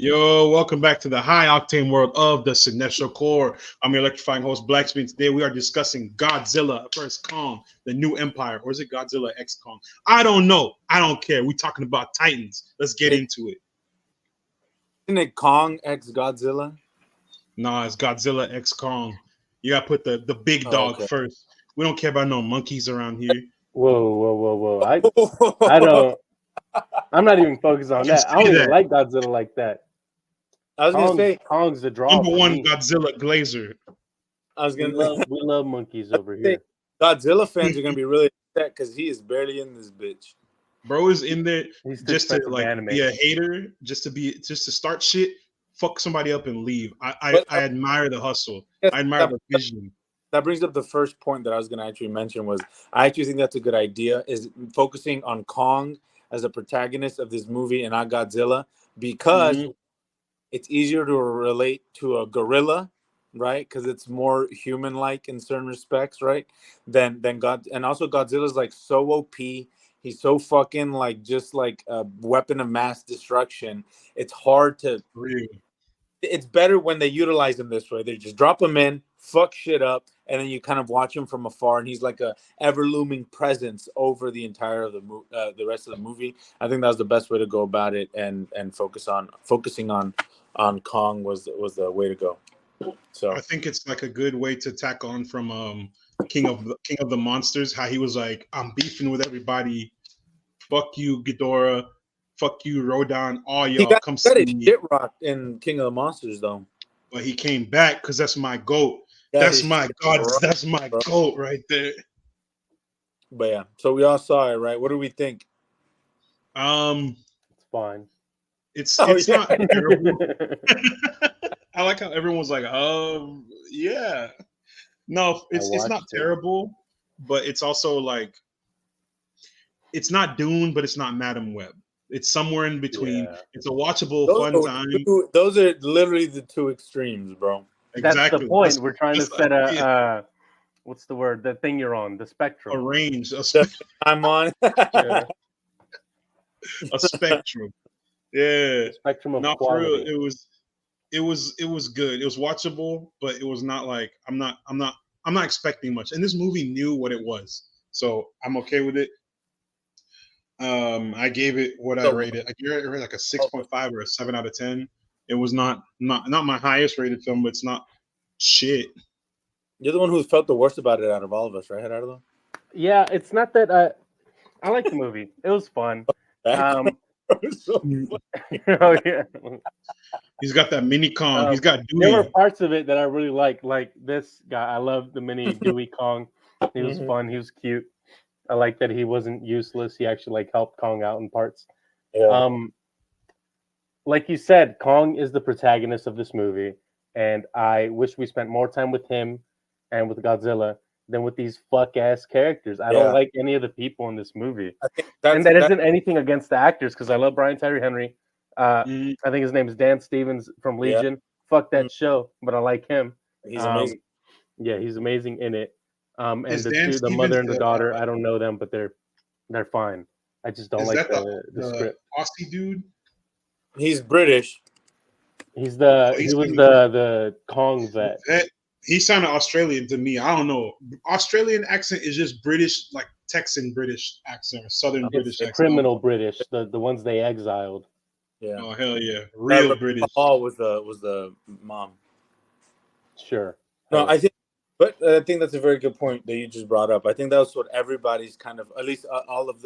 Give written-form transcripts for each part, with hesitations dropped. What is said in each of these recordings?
Yo, welcome back to the high octane world of the Cinestro core. I'm your electrifying host, Blackspeed. Today we are discussing Godzilla vs. Kong, the new empire. Or is it Godzilla X Kong? I don't know. I don't care. We're talking about Titans. Let's get into it. Isn't it Kong X Godzilla? Nah, it's Godzilla X Kong. You gotta put the big dog first. We don't care about no monkeys around here. Whoa. I don't. I'm not even focused on that. I don't even like Godzilla like that. I was gonna say Kong's the draw. Number one Godzilla glazer. We love monkeys over here. Godzilla fans are gonna be really upset because he is barely in this bitch. Bro is in there just to like be a hater, just to start shit, fuck somebody up and leave. I admire the hustle. I admire the vision. That brings up the first point that I was gonna actually mention was I actually think that's a good idea, is focusing on Kong as a protagonist of this movie and not Godzilla, because it's easier to relate to a gorilla, right? Because it's more human-like in certain respects, right? Than God, and also Godzilla's like so OP. He's so fucking like just like a weapon of mass destruction. It's hard to. It's better when they utilize him this way. They just drop him in, fuck shit up, and then you kind of watch him from afar, and he's like a ever looming presence over the entire of the rest of the movie. I think that was the best way to go about it, and focusing on Kong was the way to go. So I think it's like a good way to tack on from King of the Monsters, how he was like, I'm beefing with everybody. Fuck you, Ghidorah. Fuck you, Rodan. All y'all come see me. Shit rocked in King of the Monsters though. But he came back because that's my goat. That's my god. That's my goat right there. But yeah, so we all saw it, right? What do we think? It's fine. It's not terrible. I like how everyone's like, yeah. No, it's not terrible, but it's also like, it's not Dune, but it's not Madam Web. It's somewhere in between. Yeah. It's a watchable, fun time. Those are literally the two extremes, bro. Exactly. That's the point. We're trying to set a what's the word? The thing you're on, the spectrum. A range. I'm on. A spectrum. Yeah. Spectrum of not quality. For real. It was good. It was watchable, but it was not like I'm not expecting much. And this movie knew what it was, so I'm okay with it. I gave it what I rated. I gave it like a 6.5 or a 7 out of 10. It was not my highest rated film, but it's not shit. You're the one who felt the worst about it out of all of us, right, Gerardo? Yeah, it's not that I like the movie. It was fun. Oh yeah. He's got that mini Kong. He's got Dewey. There were parts of it that I really like this guy. I love the mini Dewey Kong. He was fun. He was cute. I like that he wasn't useless. He actually like helped Kong out in parts. Yeah. Like you said, Kong is the protagonist of this movie, and I wish we spent more time with him and with Godzilla than with these fuck ass characters. I don't like any of the people in this movie, and that isn't anything against the actors, because I love Brian Tyree Henry. I think his name is Dan Stevens from Legion. Yeah. Fuck that show, but I like him. He's amazing. Yeah, he's amazing in it. And the mother and the daughter, I don't know them, but they're fine. I just don't like the script. Aussie dude. He's British. He was the Kong vet. He sounded Australian to me. I don't know. Australian accent is just British, like Texan British accent, or Southern British accent. Criminal British, the ones they exiled. Yeah. Oh hell yeah, real British. Hall was the mom. Sure. No, I think that's a very good point that you just brought up. I think that's what everybody's kind of, at least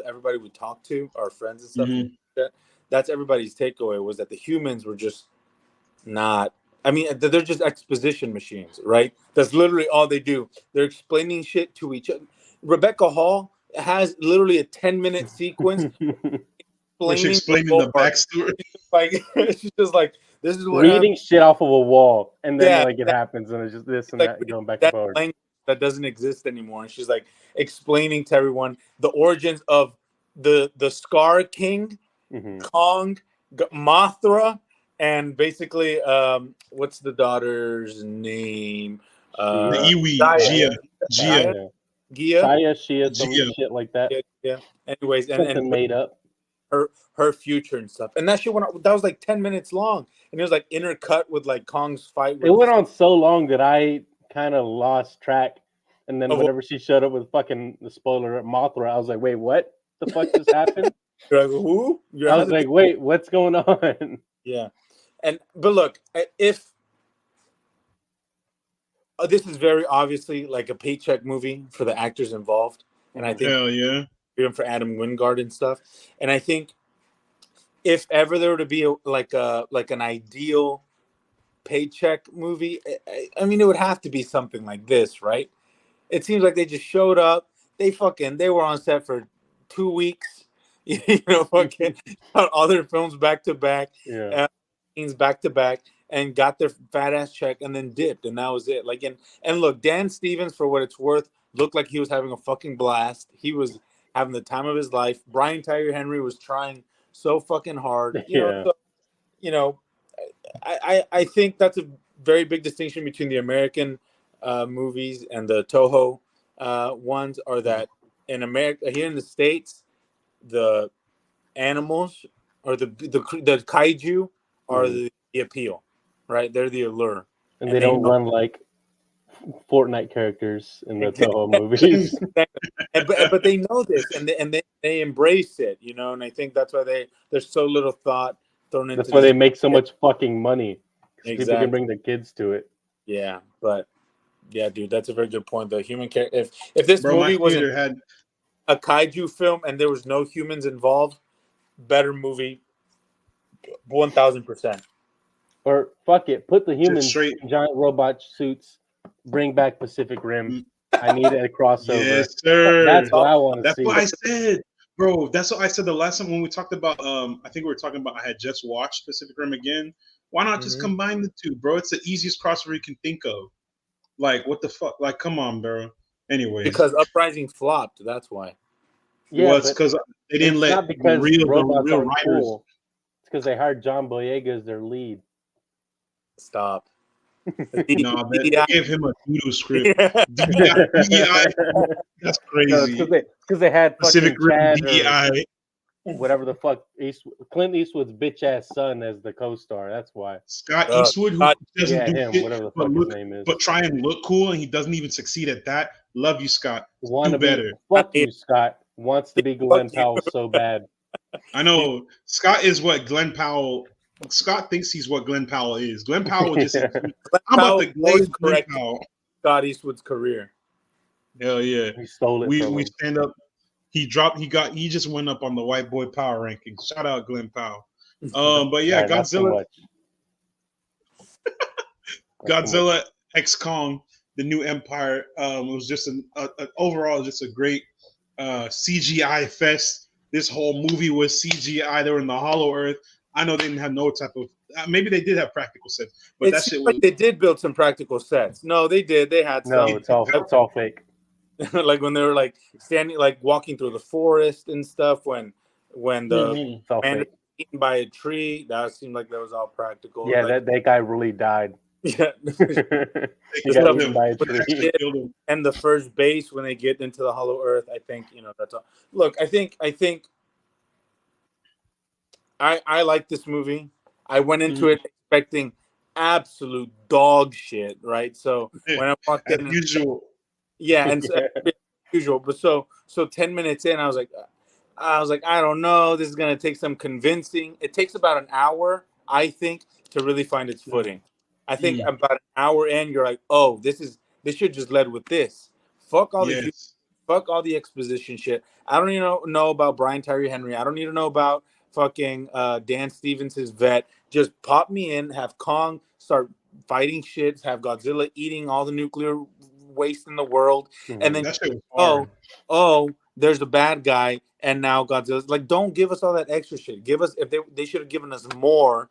everybody we talked to, our friends and stuff. That's everybody's takeaway, was that the humans were just not. I mean, they're just exposition machines, right? That's literally all they do. They're explaining shit to each other. Rebecca Hall has literally a 10-minute sequence explaining the backstory. Like she's just like, this is what reading shit off of a wall, and then it happens, and it's just this and that going back and forth. That doesn't exist anymore, and she's like explaining to everyone the origins of the Scar King, Kong, Mothra, and basically, what's the daughter's name? The Iwi, Gia, Shia, some shit like that. Yeah. Anyways, and made up. her future and stuff. And that shit that was like 10 minutes long, and it was like intercut with like Kong's fight. It went on so long that I kind of lost track. And then whenever she showed up with fucking the spoiler Mothra, I was like, wait, what the fuck just happened? You're like, who? I was like, wait, what's going on? Yeah. But look, if this is very obviously like a paycheck movie for the actors involved, and I think hell yeah, even for Adam Wingard and stuff. And I think if ever there were to be an ideal paycheck movie, I mean, it would have to be something like this, right? It seems like they just showed up. They were on set for 2 weeks, fucking all their films back to back, scenes back to back, and got their fat ass check and then dipped, and that was it. Like, and look, Dan Stevens, for what it's worth, looked like he was having a fucking blast. He was having the time of his life. Brian Tyree Henry was trying so fucking hard. I think that's a very big distinction between the American movies and the Toho ones, are that in America, here in the States, the animals or the kaiju are the appeal, right? They're the allure, and they don't run like Fortnite characters in the Toho movies. but they know this, and they embrace it, and I think that's why there's so little thought thrown into. That's why they make so much fucking money. Exactly. People can bring their kids to it. Yeah, but yeah, dude, that's a very good point. The human character. If this movie wasn't a kaiju film and there was no humans involved, better movie, 1000%. Or fuck it, put the humans in giant robot suits. Bring back Pacific Rim. I need a crossover. Yes, sir. That's what I want to see. That's what I said, bro. That's what I said the last time when we talked about. I think we were talking about. I had just watched Pacific Rim again. Why not just combine the two, bro? It's the easiest crossover you can think of. Like, what the fuck? Like, come on, bro. Anyways, because Uprising flopped. That's why. Yeah, well, it's because they didn't let the real writers. Cool. It's because they hired John Boyega as their lead. Stop. No, they gave him a doodle script. DEI. That's crazy. Because they had Pacific Rim DEI. Whatever the fuck, Clint Eastwood's bitch ass son as the co-star. That's why. Scott Eastwood, who doesn't do shit, whatever the fuck his name is, but try and look cool, and he doesn't even succeed at that. Love you, Scott. Do better. Fuck you, Scott. Wants to be Glenn Powell so bad. I know. Scott is what Glenn Powell. Scott thinks he's what Glenn Powell is. Glenn Powell just. I'm about to correct Scott Eastwood's career. Hell yeah, he stole it. We stand up. He just went up on the white boy power rankings. Shout out Glenn Powell. But yeah, Godzilla. Godzilla X Kong, the new Empire. It was just overall just a great CGI fest. This whole movie was CGI. They were in the Hollow Earth. I know they didn't have no type of. Maybe they did have practical sets, but that shit was. They did build some practical sets. No, they did. They had some. No, it's all fake. Like when they were like standing, like walking through the forest and stuff. When the man was eaten by a tree, that seemed like that was all practical. Yeah, like, that guy really died. Yeah. He got eaten by a tree. And the first base when they get into the Hollow Earth, I think that's all. Look, I think I like this movie. I went into it expecting absolute dog shit, right? So when I walked in, usual. Yeah, and usual. But so 10 minutes in, I was like, I don't know. This is gonna take some convincing. It takes about an hour, I think, to really find its footing. I think about an hour in, you're like, oh, this should just led with this. Fuck all the exposition shit. I don't even know about Brian Tyree Henry. I don't need to know about fucking Dan Stevens, his vet. Just pop me in, have Kong start fighting shit, have Godzilla eating all the nuclear waste in the world, and then there's a bad guy, and now Godzilla's like, don't give us all that extra shit. Give us, if they should have given us more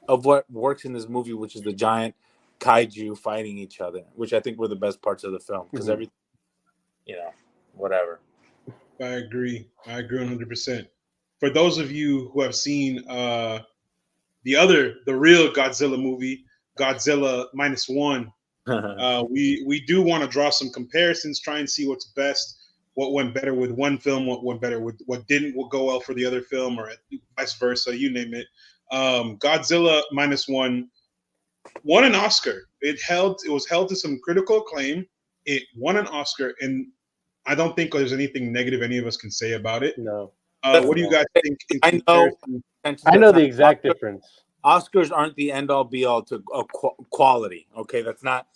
of what works in this movie, which is the giant kaiju fighting each other, which I think were the best parts of the film, because everything, whatever. I agree 100%. For those of you who have seen the real Godzilla movie, Godzilla -1, we do want to draw some comparisons, try and see what's best. what went better with one film, what went better with what didn't go well for the other film, or vice versa. You name it. Godzilla -1 won an Oscar. It was held to some critical acclaim. It won an Oscar, and I don't think there's anything negative any of us can say about it. No. What do you guys think? I know the exact difference. Oscars aren't the end all be all to quality. Okay, that's not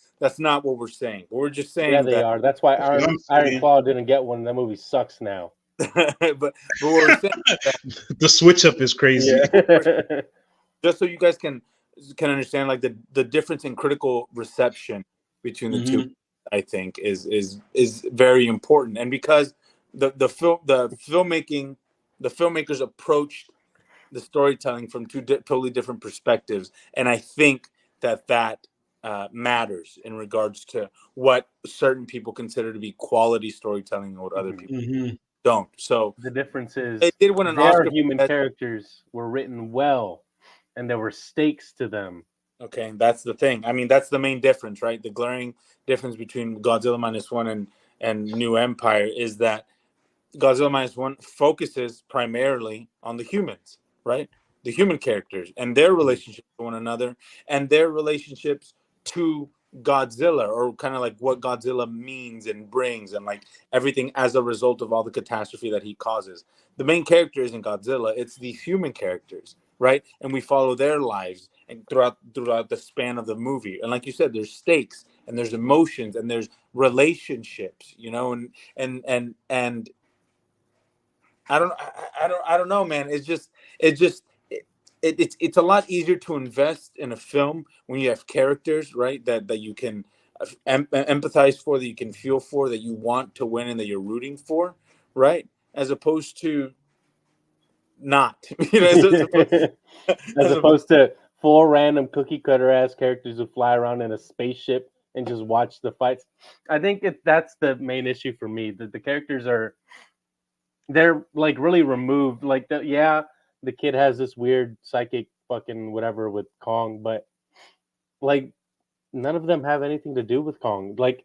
what we're saying. We're just saying they are. That's why Iron Claw didn't get one. That movie sucks now. but we're saying the switch up is crazy. Yeah. Just so you guys can understand, like the difference in critical reception between the two, I think is very important, and because the filmmakers approached the storytelling from two totally different perspectives, and I think that matters in regards to what certain people consider to be quality storytelling and what other people don't. So the difference is they did win an Oscar. Human characters were written well, and there were stakes to them. Okay, that's the thing. I mean, that's the main difference, right? The glaring difference between Godzilla -1 and New Empire is that Godzilla -1 focuses primarily on the humans, right? The human characters and their relationships to one another and their relationships to Godzilla, or kind of like what Godzilla means and brings, and like everything as a result of all the catastrophe that he causes. The main character isn't Godzilla, it's these human characters, right? And we follow their lives and throughout the span of the movie. And like you said, there's stakes and there's emotions and there's relationships, you know, and I don't know, man. It's a lot easier to invest in a film when you have characters, right? That you can empathize for, that you can feel for, that you want to win, and that you're rooting for, right? As opposed to not, you know, as opposed to 4 random cookie cutter ass characters who fly around in a spaceship and just watch the fights. I think that's the main issue for me. That the characters they're like really removed. Like the kid has this weird psychic fucking whatever with Kong, but like none of them have anything to do with Kong. Like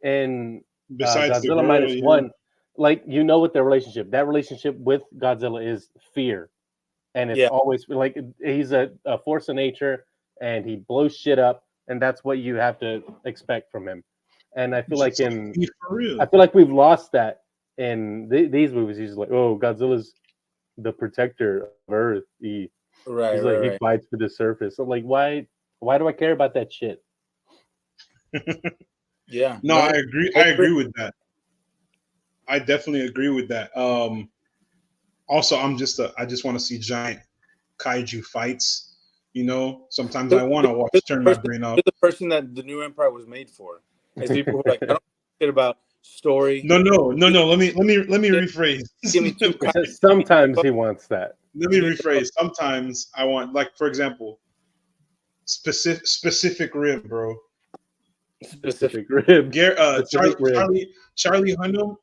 in besides Godzilla -1, like you know what their relationship. That relationship with Godzilla is fear. And it's always like he's a force of nature and he blows shit up, and that's what you have to expect from him. And I feel like we've lost that in these movies. He's like, oh, Godzilla's the protector of Earth. He fights for the surface. I'm like, why do I care about that shit? Yeah. No, I agree. I agree with that. I definitely agree with that. Also, I just want to see giant kaiju fights. You know, sometimes I want to turn my brain off. You're the person that the New Empire was made for. As people who are like, I don't care about story. No. Let me rephrase. Give me two. Sometimes he wants that. Let me rephrase. Sometimes I want, like, for example, specific rib, bro. Specific rib. Charlie Hunnam.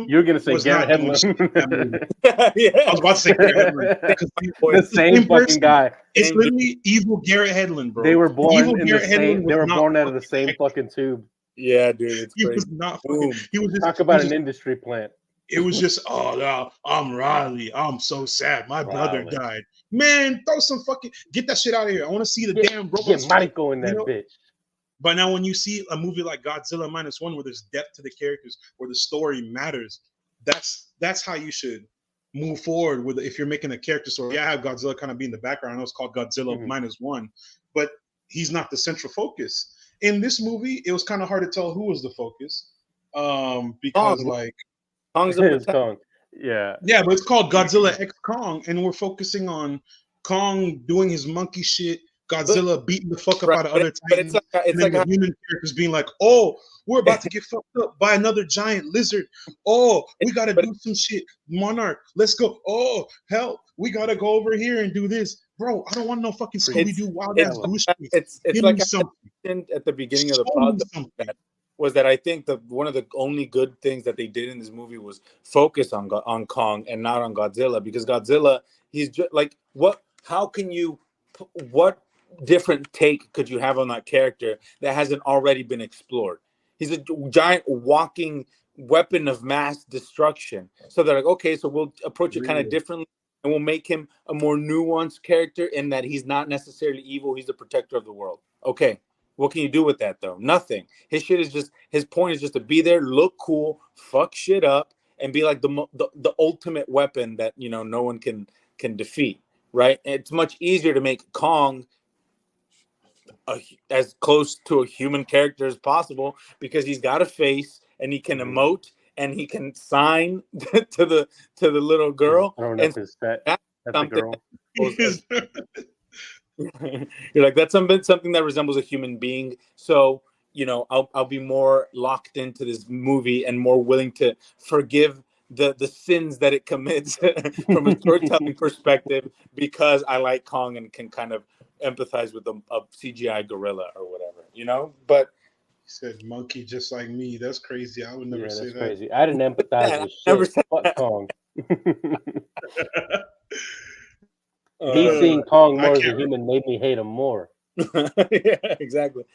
You're gonna say Garrett Hedlund. Yeah, I was about to say Garrett Hedlund. The same fucking guy. It's literally evil Garrett Hedlund, bro. They were born in the same. They were born out of the same fucking tube. Yeah, dude. It's he crazy. was not. He was just talk about an industry plant. It was just, oh no, I'm Riley. I'm so sad. My brother died. Man, throw some fucking, get that shit out of here. I want to see the damn robots. Get Michael in that bitch. But now when you see a movie like Godzilla -1 where there's depth to the characters, where the story matters, that's how you should move forward with if you're making a character story. Yeah, I have Godzilla kind of be in the background. I know it's called Godzilla -1, but he's not the central focus. In this movie, it was kind of hard to tell who was the focus. Because Kong's Kong. Yeah. Yeah, but it's called Godzilla X Kong, and we're focusing on Kong doing his monkey shit, Godzilla beating the fuck up out of other titans, and then the human characters being like, oh, we're about to get fucked up by another giant lizard. Oh, we got to do some shit. Monarch, let's go. Oh, hell, we got to go over here and do this. Bro, I don't want no fucking Scooby-Doo wild-ass goose. It's like at the beginning of the podcast was that I think one of the only good things that they did in this movie was focus on Kong and not on Godzilla, because Godzilla, he's just like, what different take could you have on that character that hasn't already been explored? He's a giant walking weapon of mass destruction. So they're like, okay, so we'll approach it kind of differently, and we'll make him a more nuanced character in that he's not necessarily evil. He's the protector of the world. Okay, what can you do with that though? Nothing. His shit is just, his point is just to be there, look cool, fuck shit up, and be like the ultimate weapon that, you know, no one can defeat. Right? It's much easier to make Kong as close to a human character as possible because he's got a face and he can emote and he can sign to the little girl. I don't know if it's that's a girl. You're like, that's something that resembles a human being. So, you know, I'll be more locked into this movie and more willing to forgive the sins that it commits from a storytelling perspective because I like Kong and can kind of empathize with a CGI gorilla or whatever, you know. But he said monkey just like me. That's crazy. I would never say that. Crazy. I didn't empathize with shit. Fuck Kong. Me seeing Kong more as a human made me hate him more. Yeah, exactly.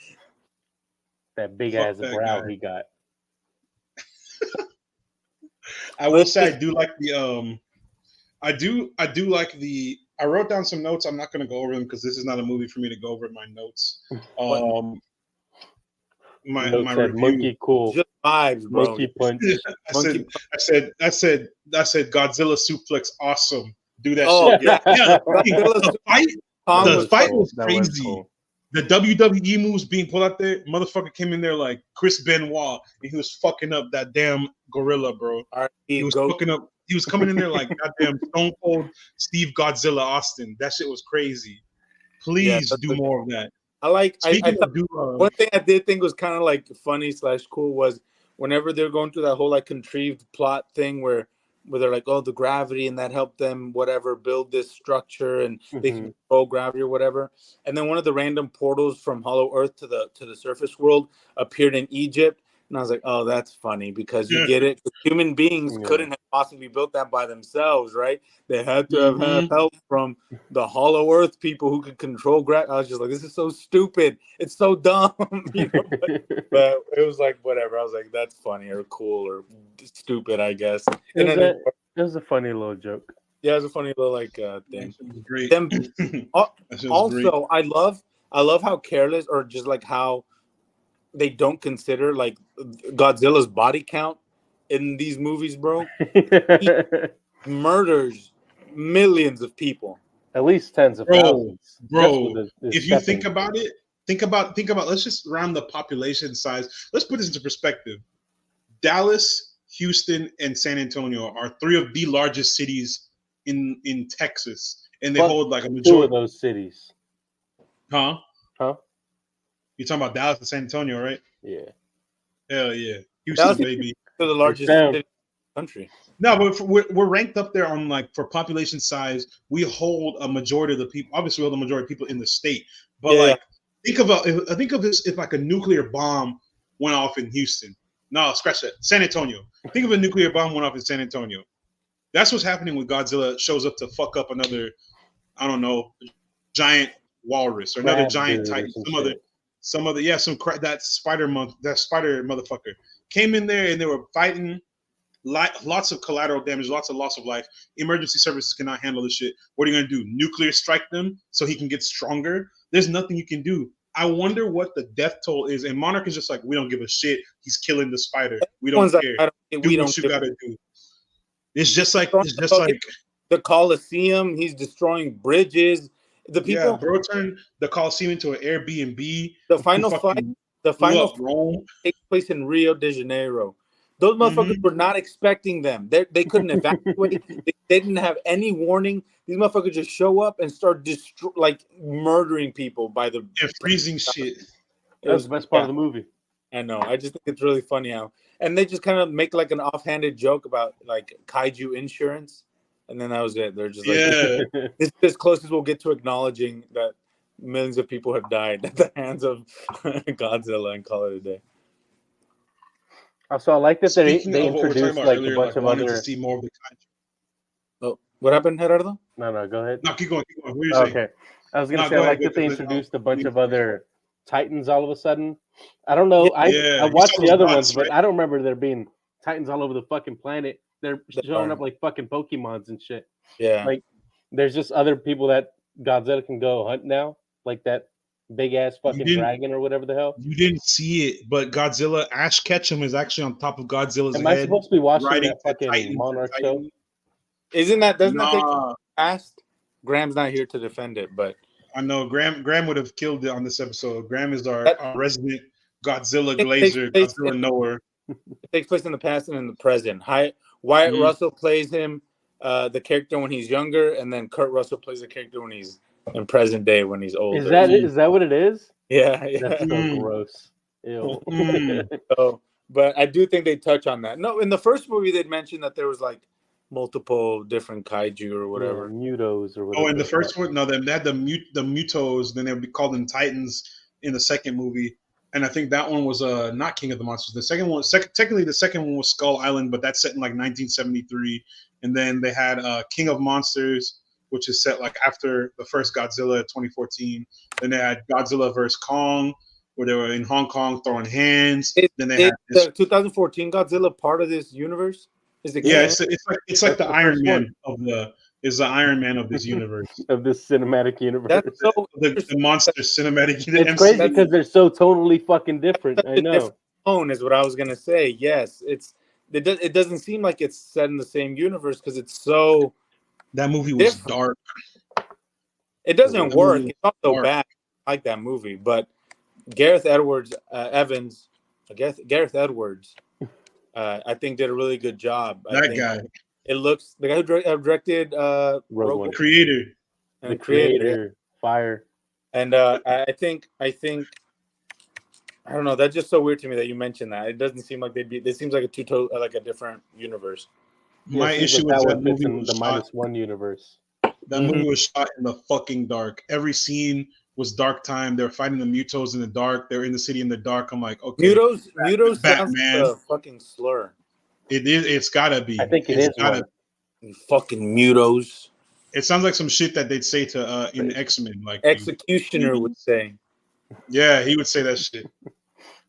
That big ass brow he got. I will say I do like the I do like the. I wrote down some notes. I'm not going to go over them because this is not a movie for me to go over in my notes. My review. Monkey cool. Just vibes, bro. Monkey punch. I said Godzilla suplex awesome. Do that shit. Yeah. The fight was crazy. Cool. The WWE moves being pulled out there, motherfucker came in there like Chris Benoit, and he was fucking up that damn gorilla, bro. He was fucking up. He was coming in there like goddamn Stone Cold Steve Godzilla Austin. That shit was crazy. Please do more of that. I like. One thing I did think was kind of like funny / cool was whenever they're going through that whole like contrived plot thing where they're like, oh, the gravity and that helped them whatever build this structure and they can control gravity or whatever. And then one of the random portals from Hollow Earth to the surface world appeared in Egypt. And I was like, oh, that's funny because you get it. Human beings couldn't have possibly built that by themselves, right? They had to have had help from the Hollow Earth people who could control gravity. I was just like, this is so stupid. It's so dumb. You know? but it was like, whatever. I was like, that's funny or cool or stupid, I guess. It was a funny little joke. Yeah, it was a funny little like thing. Great. Also, I love how careless or just like how they don't consider like Godzilla's body count in these movies, bro. He murders millions of people. At least tens of thousands. Bro, if you think about it, think about let's just round the population size. Let's put this into perspective. Dallas, Houston, and San Antonio are three of the largest cities in Texas. And they hold like a majority. Two of those cities. Huh? You're talking about Dallas and San Antonio, right? Yeah. Hell yeah. Houston, baby. They're the largest city in the country. No, but we're ranked up there on like for population size. We hold a majority of the people. Obviously, we hold the majority of people in the state. But like, think of this if like a nuclear bomb went off in Houston. No, scratch that. San Antonio. Think of a nuclear bomb went off in San Antonio. That's what's happening when Godzilla shows up to fuck up another, I don't know, giant walrus or another giant titan. That spider motherfucker came in there and they were fighting. Lots of collateral damage, lots of loss of life. Emergency services cannot handle this shit. What are you gonna do? Nuclear strike them so he can get stronger? There's nothing you can do. I wonder what the death toll is. And Monarch is just like, we don't give a shit. He's killing the spider. We don't care. Do what you gotta do. It's just like the Coliseum. He's destroying bridges. The people, yeah, bro, turned the Coliseum into an Airbnb. The final fight takes place in Rio de Janeiro. Those motherfuckers were not expecting them. They couldn't evacuate. They didn't have any warning. These motherfuckers just show up and start murdering people by the freezing shit. That was the best part of the movie. I know. I just think it's really funny how, and they just kind of make like an offhanded joke about like kaiju insurance, and then that was it. They're just like, it's as close as we'll get to acknowledging that millions of people have died at the hands of Godzilla and call it a day. Also, I like that they introduced like a bunch of other. To see more of the kaiju. Oh, what happened, Gerardo? No, go ahead. No, keep going. What are you saying? Okay, I was gonna say I like that they introduced a bunch of other Titans all of a sudden. I don't know. I watched the other ones, but I don't remember there being Titans all over the fucking planet. They're showing up like fucking Pokemons and shit. Yeah. Like, there's just other people that Godzilla can go hunt now, like that big ass fucking dragon or whatever the hell. You didn't see it, but Godzilla, Ash Ketchum is actually on top of Godzilla's head. Am I supposed to be watching that fucking Monarch show? Doesn't that take fast? Graham's not here to defend it, but I know Graham would have killed it on this episode. Graham is our resident Godzilla glazer, Godzilla knower. It takes place in the past and in the present. Wyatt Russell plays him, the character when he's younger, and then Kurt Russell plays the character when he's in present day when he's older. Is that what it is? Yeah. That's so gross. Ew. But I do think they touch on that. No, in the first movie they'd mentioned that there was like multiple different kaiju or whatever. Mutos or whatever. Oh, in the first one, no, they had the Mutos, then they would be called them Titans in the second movie. And I think that one was not King of the Monsters. The second one, technically the second one was Skull Island, but that's set in like 1973. And then they had King of Monsters, which is set like after the first Godzilla 2014. Then they had Godzilla vs. Kong, where they were in Hong Kong throwing hands. Then they had the 2014 Godzilla part of this universe. Is it? Yeah, it's like the Iron Man of the Iron Man of this universe of this cinematic universe. That's so the monster cinematic. It's crazy because they're so totally fucking different. I know. Tone is what I was gonna say. Yes, it doesn't seem like it's set in the same universe because it's so. That movie was dark. It doesn't work. It's not so bad. I like that movie, but Gareth Edwards, Gareth Edwards, I think did a really good job. That guy. It looks the guy who directed Rogue One. The creator, Fire, and I think I don't know. That's just so weird to me that you mentioned that. It doesn't seem like It seems like a different universe. My issue with that movie was the -1 universe. That movie was shot in the fucking dark. Every scene was dark time. They were fighting the Mutos in the dark. They were in the city in the dark. I'm like, okay. Mutos sounds like a fucking slur. It is. It's gotta be. I think it's gotta. You fucking Mutos. It sounds like some shit that they'd say to in X-Men, like Executioner would say. Yeah, he would say that shit.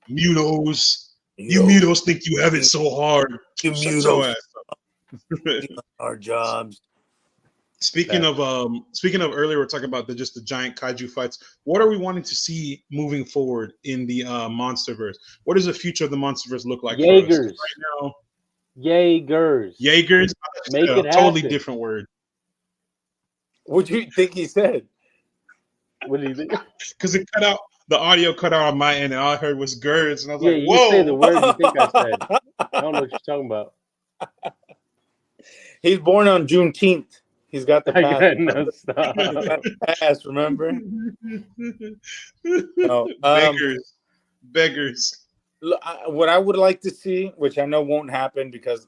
Mutos. You Mutos think you have it so hard. You Mutos. Our jobs. Speaking of earlier, we're talking about the giant kaiju fights. What are we wanting to see moving forward in the MonsterVerse? What does the future of the MonsterVerse look like? Jaegers right now. Jaegers. Make it a totally different word. What do you think he said? What do you think? Because it cut out. The audio cut out on my end, and all I heard was "girds," and I was like, "Whoa!" You say the word you think I said. I don't know what you're talking about. He's born on Juneteenth. He's got the pass. No, stop. Pass, remember? No, beggars. What I would like to see, which I know won't happen because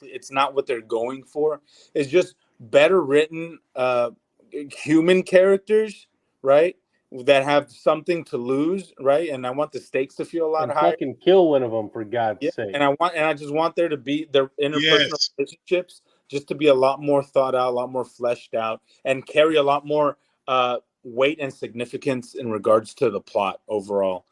it's not what they're going for, is just better written human characters, right? That have something to lose, right? And I want the stakes to feel a lot higher. Fucking kill one of them for God's sake. And I just want there to be their interpersonal relationships just to be a lot more thought out, a lot more fleshed out, and carry a lot more weight and significance in regards to the plot overall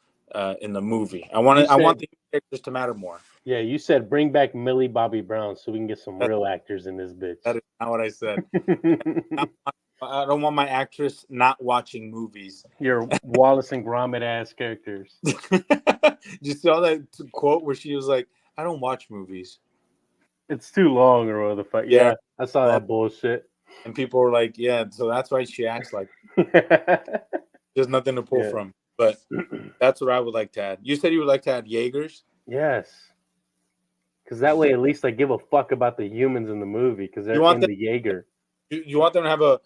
in the movie. I want the characters to matter more. Yeah, you said bring back Millie Bobby Brown so we can get some real actors in this bitch. That is not what I said. I don't want my actress not watching movies. Your Wallace and Gromit ass characters. Did you saw that quote where she was like, "I don't watch movies. It's too long," or whatever the fuck. Yeah, I saw that bullshit. And people were like, "Yeah, so that's why she acts like." There's nothing to pull from, but that's what I would like to add. You said you would like to add Jaegers. Yes, because that way at least I give a fuck about the humans in the movie because they're in the Jaeger. You want them to have a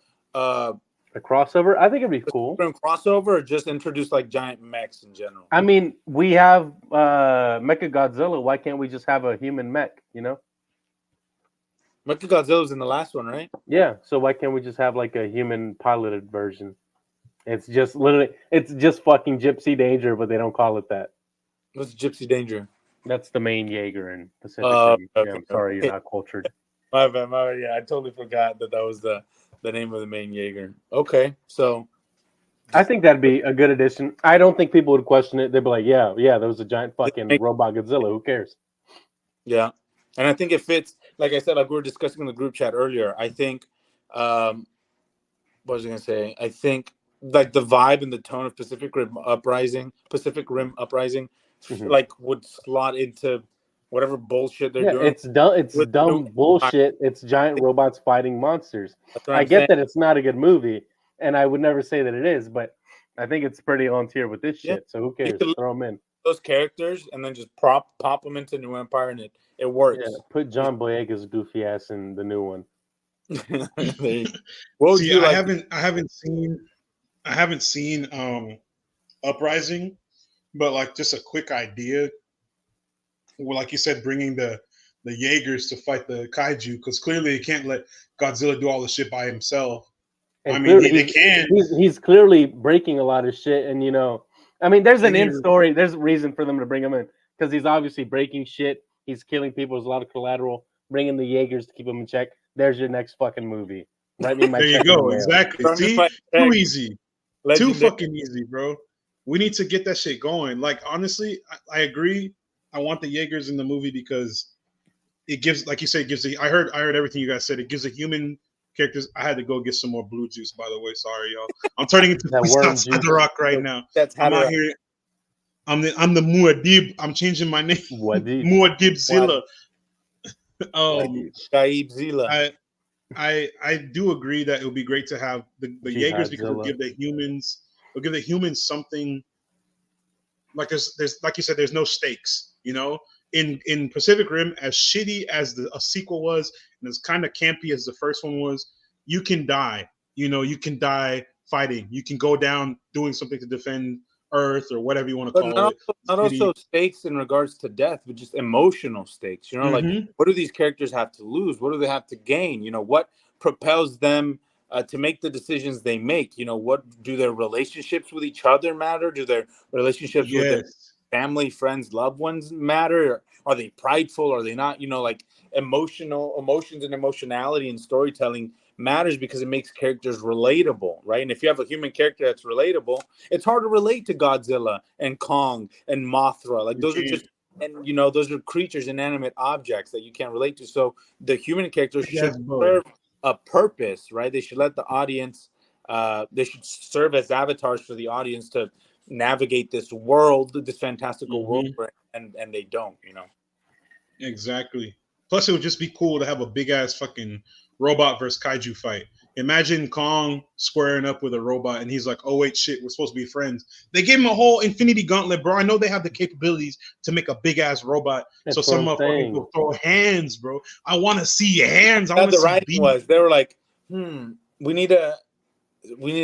crossover? I think it'd be cool. Crossover or just introduce like giant mechs in general? I mean, we have Mecha Godzilla. Why can't we just have a human mech? You know, Mecha Godzilla's in the last one, right? Yeah. So why can't we just have like a human piloted version? It's just fucking Gypsy Danger, but they don't call it that. What's Gypsy Danger? That's the main Jaeger in Pacific Rim. Okay. Yeah, I'm sorry, you're not cultured. My bad. Yeah, I totally forgot that was the name of the main Jaeger. Okay, so I think that'd be a good addition. I don't think people would question it. They'd be like, yeah, there was a giant fucking robot Godzilla. Who cares? Yeah, and I think it fits. Like I said, like we were discussing in the group chat earlier. I think, what was I gonna say? I think like the vibe and the tone of Pacific Rim Uprising, like would slot into whatever bullshit they're doing. It's dumb. It's with dumb bullshit. It's giant robots fighting monsters. That's what I I'm get saying. that it's not a good movie, and I would never say that it is, but I think it's pretty on tier with this Yeah. shit. So who cares? Throw them in. Those characters and then just pop them into New Empire, and it works. Yeah, put John Boyega's goofy ass in the new one. See, I haven't seen Uprising, but like just a quick idea. Well, like you said, bringing the Jaegers to fight the kaiju, because clearly they can't let Godzilla do all the shit by himself. And I mean, they can. He's clearly breaking a lot of shit, and I mean, there's an end story. There's a reason for them to bring him in because he's obviously breaking shit. He's killing people. There's a lot of collateral. Bringing the Jaegers to keep him in check. There's your next fucking movie. Write me my there you go. Exactly. See, too easy. Legendary. Too fucking easy, bro. We need to get that shit going. Like, honestly, I agree. I want the Jaegers in the movie because it gives, like you said, I heard everything you guys said. It gives a human characters. I had to go get some more blue juice, by the way. Sorry, y'all. I'm turning into the Rock right now. I'm out here. I'm the Muad'Dib. I'm changing my name. Muad'Dibzilla. Gaibzilla. I do agree that it would be great to have the Jaegers because it'll give the humans something. Like there's like you said, there's no stakes. In Pacific Rim, as shitty as a sequel was, and as kind of campy as the first one was, you can die. You can die fighting. You can go down doing something to defend Earth or whatever you want to call it. Not also stakes in regards to death, but just emotional stakes. Like what do these characters have to lose? What do they have to gain? What propels them to make the decisions they make? What do their relationships with each other matter? Do their relationships with their family, friends, loved ones matter? Are they prideful? Are they not? Like emotions and emotionality and storytelling matters because it makes characters relatable, right? And if you have a human character that's relatable, it's hard to relate to Godzilla and Kong and Mothra. Like those are just, and those are creatures, inanimate objects that you can't relate to. So the human characters should serve a purpose, right? They should let the audience, they should serve as avatars for the audience to navigate this world, this fantastical world, and they don't, Exactly. Plus, it would just be cool to have a big ass fucking robot versus kaiju fight. Imagine Kong squaring up with a robot, and he's like, "Oh wait, shit, we're supposed to be friends." They gave him a whole Infinity Gauntlet, bro. I know they have the capabilities to make a big ass robot, so some motherfuckers will throw hands, bro. I want to see hands. I want to see. The writing was they were like, we need to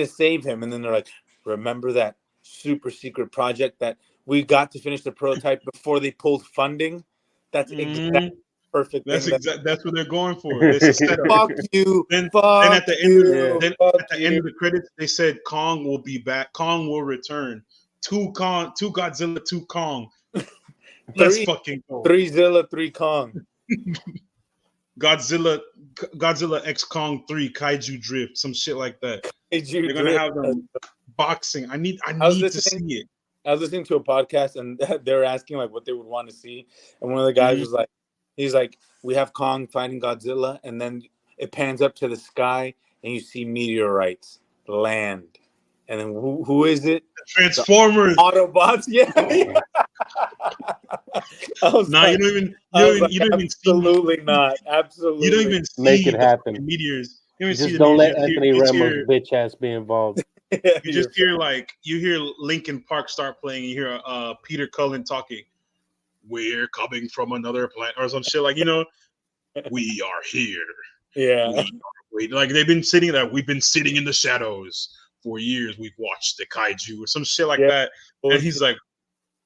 save him, and then they're like, remember that super secret project that we got to finish the prototype before they pulled funding? That's exactly perfect. That's what they're going for. It's a setup. Fuck you. Then at the end of the credits, they said Kong will be back. Kong will return. Two Godzilla, two Kong. Let's fucking go. 3 Zilla, 3 Kong. Godzilla X Kong 3 Kaiju Drift, some shit like that. They're gonna have them boxing. I need to see it. I was listening to a podcast and they were asking like what they would want to see, and one of the guys was like, he's like, we have Kong fighting Godzilla, and then it pans up to the sky, and you see meteorites land, and then who is it? The Transformers, the Autobots, yeah. You don't even absolutely not. Absolutely, you don't even see make it happen. Meteors. Just don't let Anthony Ramo's bitch ass be involved. You just hear Linkin Park start playing. You hear Peter Cullen talking. We're coming from another planet or some shit like, we are here. Yeah. Like they've been sitting there. We've been sitting in the shadows for years. We've watched the kaiju or some shit like that. And he's like,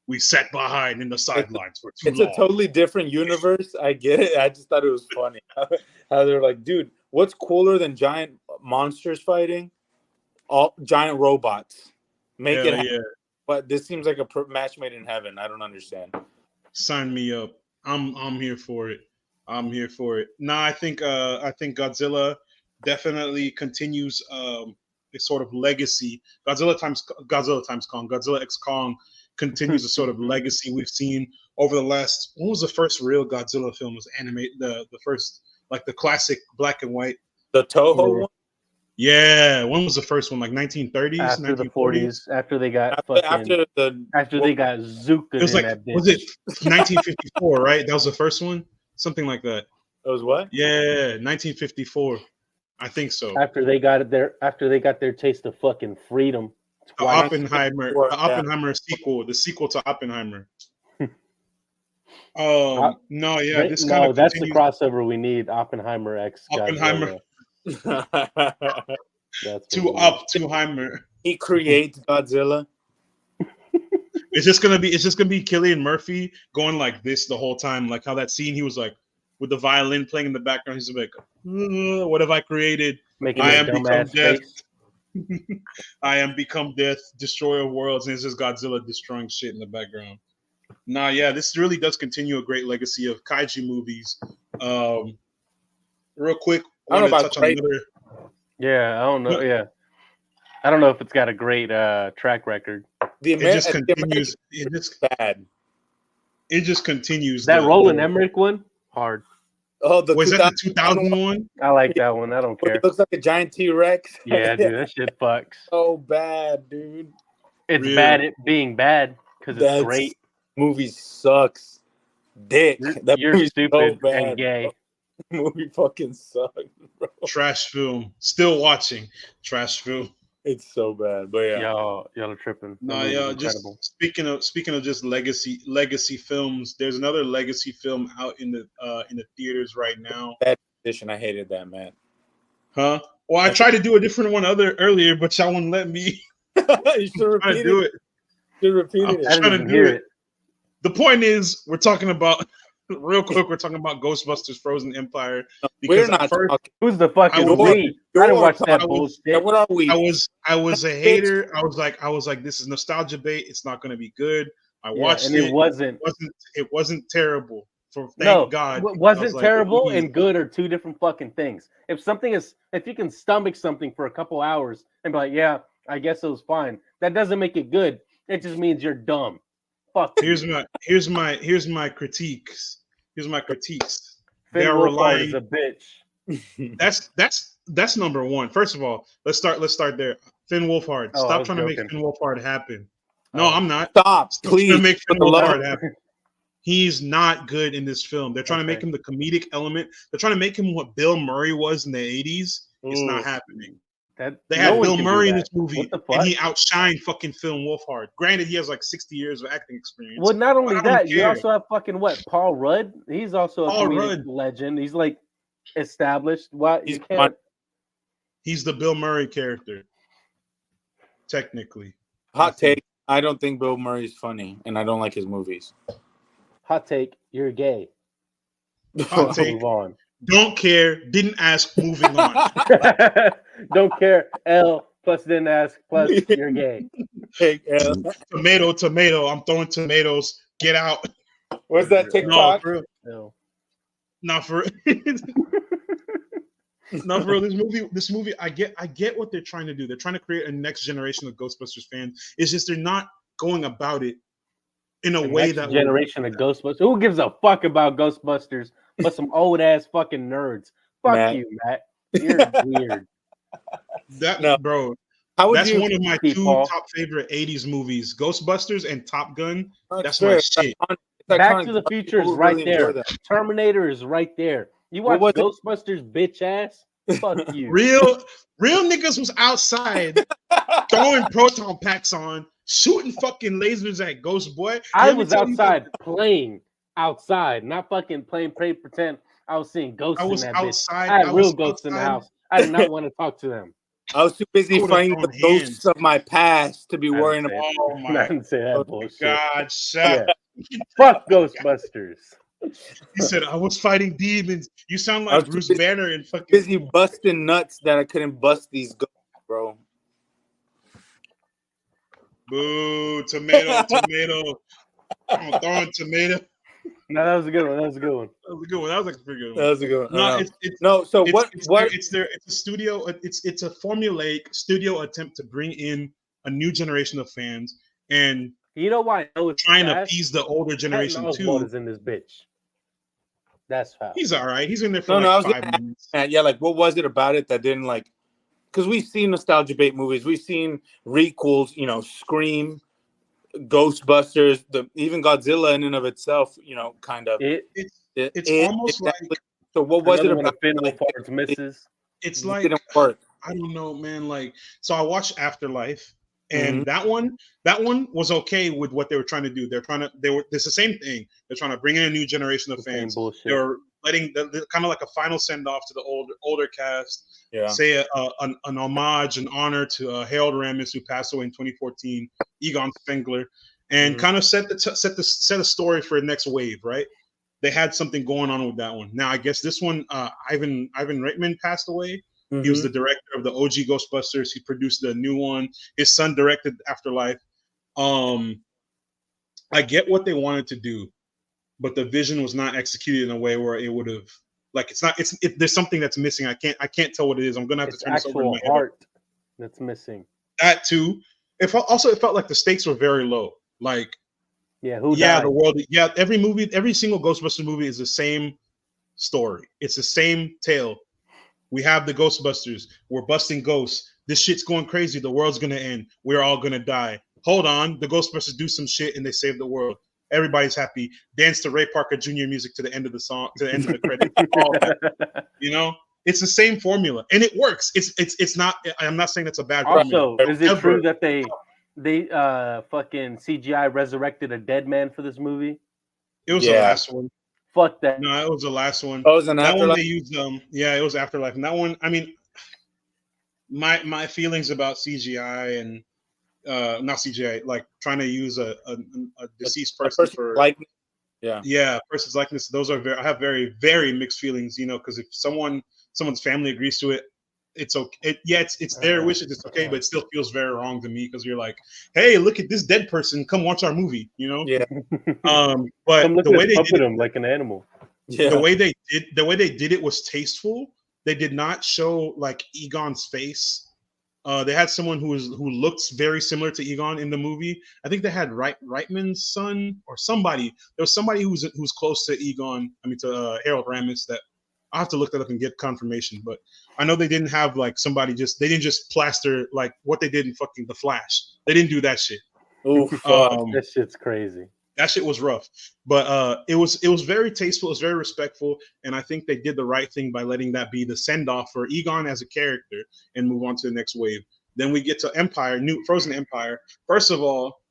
we sat behind in the sidelines for too long. It's a totally different universe. I get it. I just thought it was funny how they're like, dude, what's cooler than giant monsters fighting? All giant robots. Make it happen. Yeah. But this seems like a match made in heaven. I don't understand. Sign me up. I'm here for it. I'm here for it. No, I think Godzilla definitely continues a sort of legacy. Godzilla times Kong, Godzilla X Kong continues the sort of legacy we've seen over the last. When was the first real Godzilla film? Was animated the first, like the classic black and white. The Toho one. Yeah, when was the first one? Like 1930s, after 1940s? the 40s, after they got after they got Zuka. It was like, that bitch. was it 1954? Right, that was the first one, something like that. It was what? Yeah, 1954. I think so. After they got their taste of fucking freedom. The Oppenheimer sequel, the sequel to Oppenheimer. No, yeah, this kind of that's the crossover we need. Oppenheimer X Oppenheimer. That's to Oppenheimer. He creates Godzilla. It's just gonna be Cillian Murphy going like this the whole time, like how that scene he was like with the violin playing in the background. He's like, "What have I created? I am become death. I am become death, destroyer of worlds." And it's just Godzilla destroying shit in the background. Nah, yeah, this really does continue a great legacy of kaiju movies. Real quick, I want to touch on another. Yeah, I don't know. Yeah, I don't know if it's got a great track record. It just continues. It just bad. It just continues. That Roland Emmerich one, hard. Oh, was that the 2001? I like that one. I don't care. It looks like a giant T-Rex. Yeah, dude, that shit fucks. So bad, dude. It's bad at being bad because it's great. Movie sucks. Dick. You're stupid so and gay. Movie fucking sucks, bro. Trash film. Still watching. Trash film. It's so bad, but yeah, y'all are tripping. No, yeah. Just speaking of just legacy films. There's another legacy film out in the theaters right now. That edition, I hated that, man. Huh? Well, I tried to do a different one earlier, but y'all wouldn't let me. You should repeat it. You should repeat it. I didn't hear it. The point is, we're talking about. Real quick, we're talking about Ghostbusters: Frozen Empire. We're not talking. Who's the fucking we? I didn't watch that bullshit. What are we? I was a hater. I was like, this is nostalgia bait. It's not going to be good. I watched and it wasn't. It wasn't terrible. Thank God. Wasn't terrible and good are two different fucking things. If you can stomach something for a couple hours and be like, yeah, I guess it was fine. That doesn't make it good. It just means you're dumb. Here's my critiques. They are relying. A bitch. That's number one. First of all, let's start there. Finn Wolfhard. Stop trying to make Finn Wolfhard happen. No, I'm not. Stop please. Trying to make Finn Wolfhard happen. He's not good in this film. They're trying to make him the comedic element. They're trying to make him what Bill Murray was in the 80s. It's not happening. They had Bill Murray in this movie, and he outshined fucking Finn Wolfhard. Granted, he has like 60 years of acting experience. Well, not only that, you also have fucking Paul Rudd. He's also a comedic legend. He's like established. He's the Bill Murray character, technically. Hot take: I don't think Bill Murray's funny, and I don't like his movies. Hot take: you're gay. Hot take. Move on. Don't care. Didn't ask. Moving on. Don't care. L plus didn't ask plus you're gay. Hey, L. Tomato. I'm throwing tomatoes. Get out. What's that TikTok? No. Not for. Not for real. This movie. I get what they're trying to do. They're trying to create a next generation of Ghostbusters fans. It's just they're not going about it in a way that generation of Ghostbusters. Who gives a fuck about Ghostbusters? But some old ass fucking nerds. Fuck you, Matt. You're weird. Bro. That's one of my two top favorite 80s movies. Ghostbusters and Top Gun. That's my shit. Back to the Future is right there. Terminator is right there. You watch Ghostbusters, bitch ass? Fuck you. Real niggas was outside throwing proton packs on, shooting fucking lasers at Ghost Boy. I was outside playing. Outside, not fucking playing pretend I was seeing ghosts in that outside, bitch. I had real ghosts in the house. I did not want to talk to them. I was too busy finding the ghosts of my past to be worrying about. Oh my! I didn't say that bullshit. God, shut. Fuck Ghostbusters. He said I was fighting demons. You sound like Bruce Banner and fucking busy busting nuts that I couldn't bust these ghosts, bro. Boo! Tomato. I'm throwing tomato. No, that was a good one. That was a good one. That was like a pretty good one. That was a good one. No, it's a studio. It's a formulaic studio attempt to bring in a new generation of fans and You know why I know it's trying fast? to appease the older generation Patton too. Oswalt is in this bitch. That's fast. He's all right. He's in there for 5 minutes. Yeah, like what was it about it that didn't like? Because we've seen nostalgia bait movies, we've seen requels, Scream, Ghostbusters, even Godzilla in and of itself, kind of. It's almost exactly. like. So what was it about? Like, misses. It's like didn't work. I don't know, man. Like, so I watched Afterlife, and that one was okay with what they were trying to do. It's the same thing. They're trying to bring in a new generation of fans. They're letting kind of like a final send off to the older cast. Yeah. Say an homage, an honor to Harold Ramis, who passed away in 2014, Egon Spengler, and kind of set a story for the next wave, right? They had something going on with that one. Now, I guess this one, Ivan Reitman passed away. He was the director of the OG Ghostbusters. He produced the new one. His son directed Afterlife. I get what they wanted to do, but the vision was not executed in a way where it would have. Like there's something that's missing. I can't tell what it is. I'm gonna have to turn this over in my heart. That's missing. That too. It felt like the stakes were very low. Like. Died? The world. Yeah, every single Ghostbusters movie is the same story. It's the same tale. We have the Ghostbusters. We're busting ghosts. This shit's going crazy. The world's gonna end. We're all gonna die. Hold on. The Ghostbusters do some shit and they save the world. Everybody's happy. Dance to Ray Parker Jr. music to the end of the song, to the end of the credits. All that. It's the same formula and it works. It's not. I'm not saying it's a bad formula. Also, is it true that they fucking CGI resurrected a dead man for this movie? It was the last one. Fuck that. No, it was the last one. Oh, it was an that Afterlife? one they used it was Afterlife. And that one, I mean, my feelings about CGI and not CGI, like trying to use a deceased person for likeness. Person's likeness. Those are I have very, very mixed feelings, because if someone's family agrees to it, it's okay. It's their wishes. It's okay, but it still feels very wrong to me because you're like, hey, look at this dead person. Come watch our movie. Yeah. But the way they did him like an animal. Yeah. The way they did it was tasteful. They did not show like Egon's face. They had someone who looks very similar to Egon in the movie. I think they had Reitman's son or somebody. There was somebody who's close to Egon. I mean to Harold Ramis. That I'll have to look that up and get confirmation. But I know they didn't have like somebody they didn't just plaster like what they did in fucking The Flash. They didn't do that shit. Oh, that shit's crazy. That shit was rough, but it was very tasteful. It was very respectful, and I think they did the right thing by letting that be the send off for Egon as a character and move on to the next wave. Then we get to Empire, New Frozen Empire. First of all,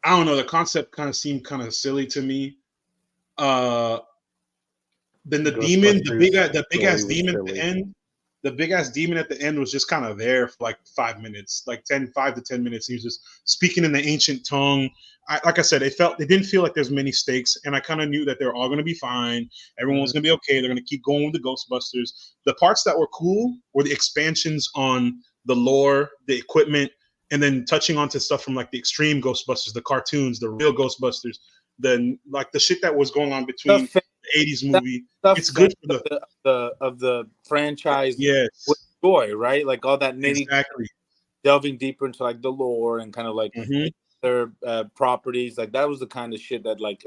I don't know. The concept kind of seemed kind of silly to me. Then the demon, the big ass demon at the end. The big ass demon at the end was just kind of there for like 5 minutes, like 5 to 10 minutes. He was just speaking in the ancient tongue. Like I said, it didn't feel like there's many stakes, and I kind of knew that they were all going to be fine. Everyone was going to be okay. They're going to keep going with the Ghostbusters. The parts that were cool were the expansions on the lore, the equipment, and then touching onto stuff from like the extreme Ghostbusters, the cartoons, the real Ghostbusters, the shit that was going on between the 80s movie. It's good for the franchise. Yes. With joy, right? Like all that nitty exactly. Delving deeper into like the lore and kind of like their properties. Like that was the kind of shit that like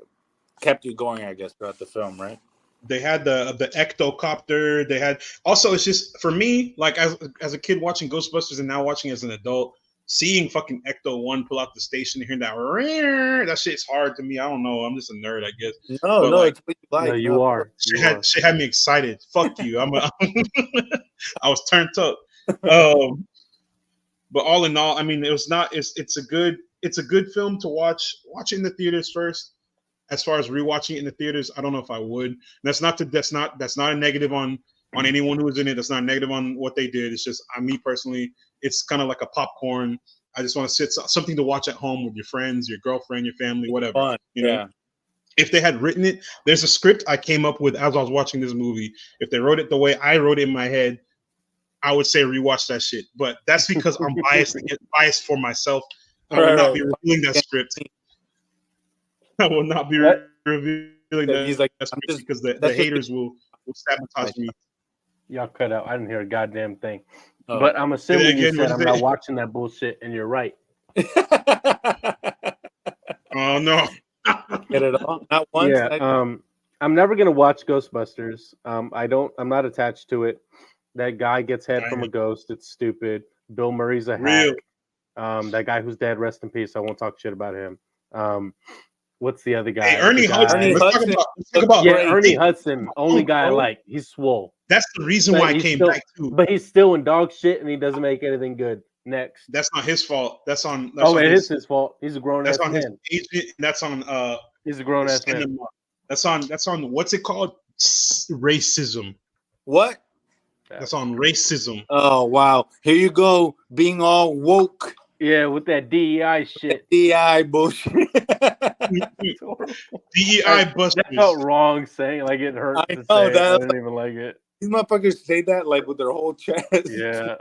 kept you going, I guess, throughout the film, right? They had the ectocopter. They had also. It's just for me, like as a kid watching Ghostbusters and now watching as an adult, seeing fucking Ecto 1 pull out the station and hearing that shit's hard to me. I don't know. I'm just a nerd, I guess. No, it's what you like. No, you are. She had me excited. Fuck you. I was turned up. But all in all, I mean, it's a good film to watch. Watch it in the theaters first. As far as rewatching it in the theaters, I don't know if I would. That's not a negative on anyone who was in it. That's not a negative on what they did. It's just me personally, it's kind of like a popcorn. I just want to something to watch at home with your friends, your girlfriend, your family, whatever. Fun. You know? If they had written it, there's a script I came up with as I was watching this movie. If they wrote it the way I wrote it in my head, I would say rewatch that shit. But that's because I'm biased for myself. I will not be revealing that script. I will not be revealing that script because the haters will sabotage me. Y'all cut out. I didn't hear a goddamn thing. But I'm assuming you said I'm not watching that bullshit, and you're right. no. Get it all? Not once. Yeah. I'm never gonna watch Ghostbusters. I'm not attached to it. That guy gets head from a ghost. It's stupid. Bill Murray's a hack. That guy who's dead, rest in peace. I won't talk shit about him. What's the other guy? Hey, Ernie Hudson. Ernie Let's Hudson. talk about Ernie Hudson. Only guy I like. He's swole. That's the reason why I came back too. But he's still in dog shit, and he doesn't make anything good. Next. That's not his fault. That's on. It is his fault. He's a grown ass man. That's on his agent. That's on. He's a grown ass man. That's on. What's it called? Racism. What? That's on racism. Oh wow! Here you go, being all woke. Yeah, with that DEI shit. DEI bullshit. DEI busters. That felt wrong saying like it hurt to say. I didn't even like it. These motherfuckers say that like with their whole chest. Yeah.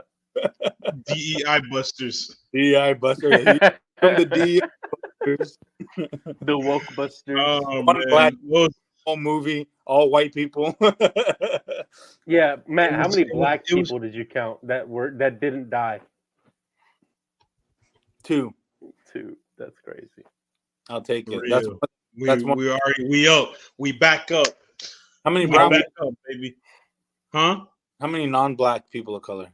DEI busters. DEI busters. From the DEI busters. The woke busters. One black whole movie, all white people. Yeah, Matt. How many black people did you count that didn't die? 2. That's crazy. I'll take it. We up. We back up. How many back up, baby? Huh? How many non-black people of color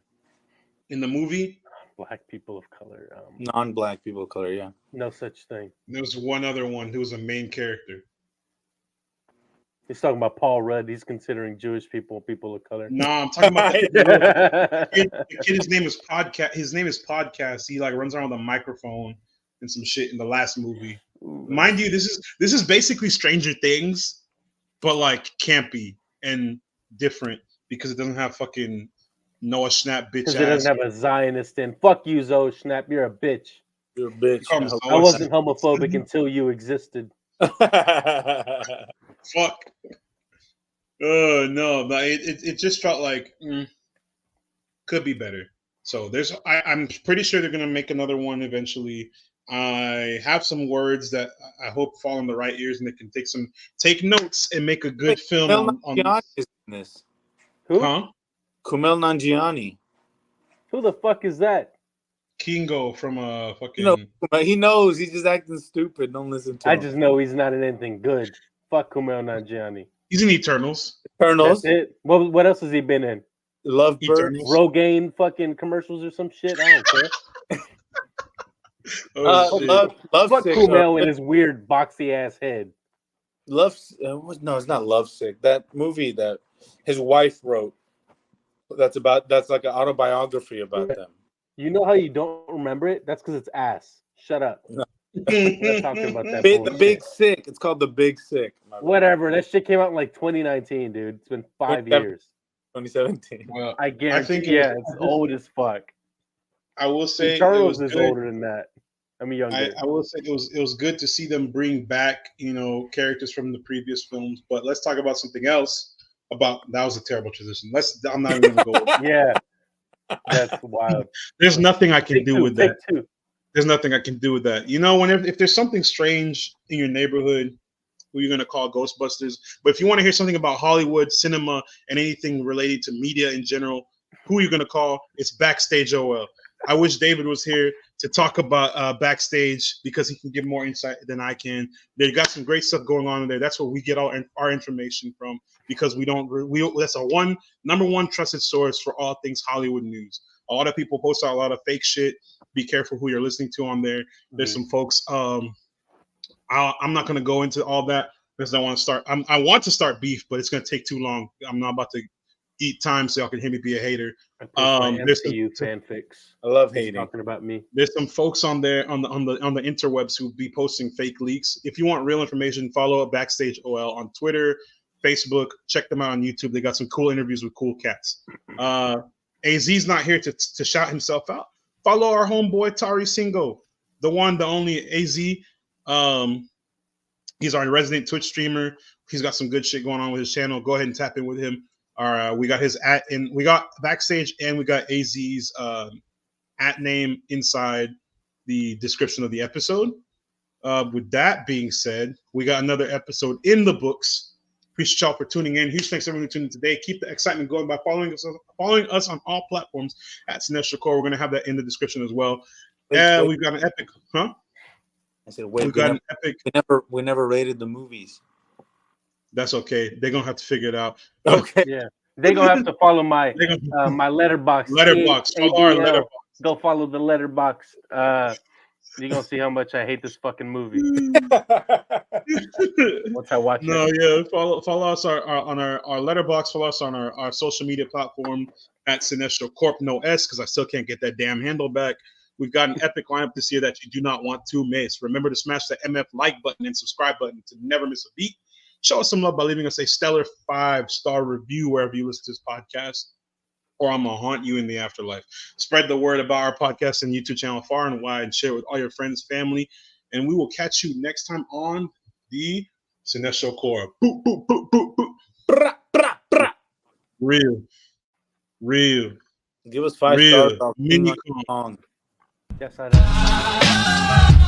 in the movie? Black people of color. Non-black people of color. Yeah. No such thing. There was one other one who was a main character. He's talking about Paul Rudd. He's considering Jewish people of color. No, I'm talking about the kid. His name is Podcast. His name is Podcast. He like runs around with a microphone and some shit in the last movie. Ooh, mind you, this is basically Stranger Things, but like campy and different because it doesn't have fucking Noah Schnapp bitch. Because it doesn't have a Zionist in. Fuck you, Zoe Schnapp. You're a bitch. You're a bitch. I wasn't homophobic until you existed. Fuck. No, it just felt like could be better. So I'm pretty sure they're gonna make another one eventually. I have some words that I hope fall in the right ears and they can take notes and make a good film on this. Who? Huh? Kumail Nanjiani. Who the fuck is that? Kingo from fucking. He knows. He's just acting stupid. Don't listen to him. I just know he's not in anything good. Fuck Kumail Nanjiani. He's in Eternals. That's it. What else has he been in? Lovebirds. Rogaine fucking commercials or some shit. I don't care. Fuck Kumail and his weird boxy ass head. No, it's not Lovesick. That movie that his wife wrote. That's like an autobiography about them. You know how you don't remember it? That's because it's ass. Shut up. No. We're not talking about that. The Big Sick. It's called The Big Sick. Whatever. That shit came out in like 2019, dude. It's been 5 years. 2017. Well, I guarantee. It's old as fuck. I will say Charles is older than that. I'm younger. I will say it was good to see them bring back characters from the previous films. But let's talk about something else. That was a terrible transition. I'm not even gonna go. Yeah. That's wild. There's nothing I can do with that. There's nothing I can do with that. If there's something strange in your neighborhood, who you're gonna call Ghostbusters. But if you want to hear something about Hollywood, cinema, and anything related to media in general, who you're gonna call? It's Backstage OL. I wish David was here to talk about Backstage because he can give more insight than I can. They got some great stuff going on in there. That's where we get all our information from because that's a number one trusted source for all things Hollywood news. A lot of people post out a lot of fake shit. Be careful who you're listening to on there. There's some folks. I'm not going to go into all that because I want to start. I want to start beef, but it's going to take too long. I'm not about to eat time so y'all can hear me be a hater. There's fanfics. I love hating. Talking about me. There's some folks on there on the interwebs who be posting fake leaks. If you want real information, follow Backstage OL on Twitter, Facebook. Check them out on YouTube. They got some cool interviews with cool cats. AZ's not here to shout himself out. Follow our homeboy Tari Singo, the one, the only AZ. He's our resident Twitch streamer. He's got some good shit going on with his channel. Go ahead and tap in with him. We got his we got Backstage and we got AZ's at name inside the description of the episode. With that being said, we got another episode in the books. Appreciate y'all for tuning in. Huge thanks everyone who tuned in today. Keep the excitement going by following us on all platforms at Cinestro. We're going to have that in the description as well. And we've got an epic, huh? I said, wait, we got an epic. We never rated the movies. That's okay. They're gonna have to figure it out. Okay. Yeah. They're gonna have to follow my my letterbox. Follow our letterbox. Go follow the letterbox. You're gonna see how much I hate this fucking movie. Once I watch it. No, yeah. Follow us on our letterbox. Follow us on our social media platform at Cinestro Corp. No S, because I still can't get that damn handle back. We've got an epic lineup this year that you do not want to miss. Remember to smash the MF like button and subscribe button to never miss a beat. Show us some love by leaving us a stellar 5-star review wherever you listen to this podcast, or I'm going to haunt you in the afterlife. Spread the word about our podcast and YouTube channel far and wide and share it with all your friends, family, and we will catch you next time on the Cinestro Core. Boop, boop, boop, boop, boop. Bra, bra, bra. Real. Give us 5 stars. Mini Kong. Yes, I do.